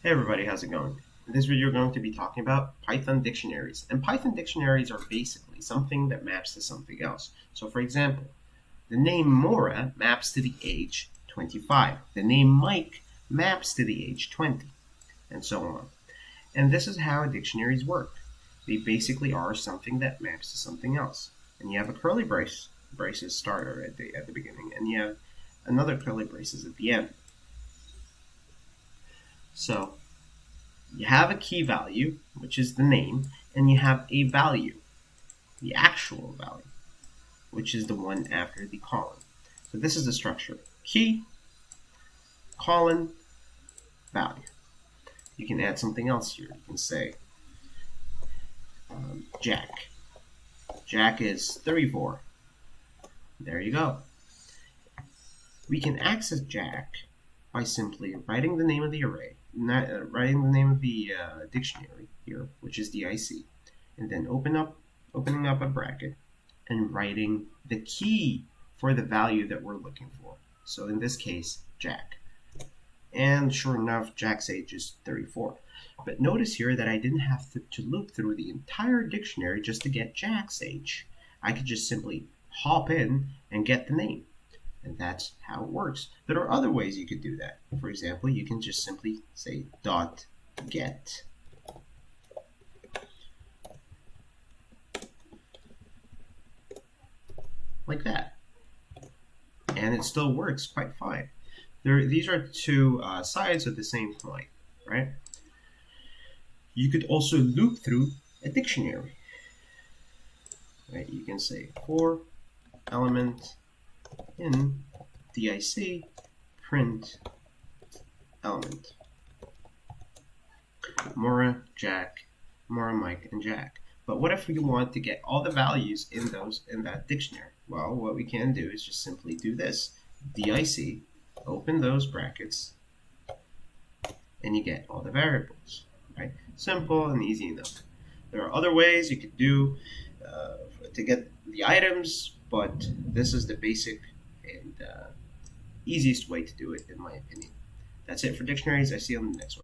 Hey everybody, how's it going? In this video, we're going to be talking about Python dictionaries. And Python dictionaries are basically something that maps to something else. So for example, the name Mora maps to the age 25. The name Mike maps to the age 20, and so on. And this is how dictionaries work. They basically are something that maps to something else. And you have a curly braces starter at the beginning, and you have another curly braces at the end. So you have a key value, which is the name, and you have a value, the actual value, which is the one after the colon. So this is the structure. Key, colon, value. You can add something else here. You can say Jack. Jack is 34. There you go. We can access Jack by simply writing the name of the array, writing the name of the dictionary here, which is DIC, and then opening up a bracket and writing the key for the value that we're looking for. So in this case, Jack. And sure enough, Jack's age is 34. But notice here that I didn't have to loop through the entire dictionary just to get Jack's age. I could just simply hop in and get the name. And that's how it works. There are other ways you could do that. For example, you can just simply say dot get. Like that. And it still works quite fine. These are two sides of the same coin, right? You could also loop through a dictionary. Right? You can say for element in DIC print element. Mora, Jack, Mora, Mike, and Jack. But what if we want to get all the values in that dictionary? Well, what we can do is just simply do this. DIC, open those brackets, and you get all the variables. Right? Simple and easy enough. There are other ways you could do to get the items, but this is the basic and easiest way to do it, in my opinion. That's it for dictionaries. I see you on the next one.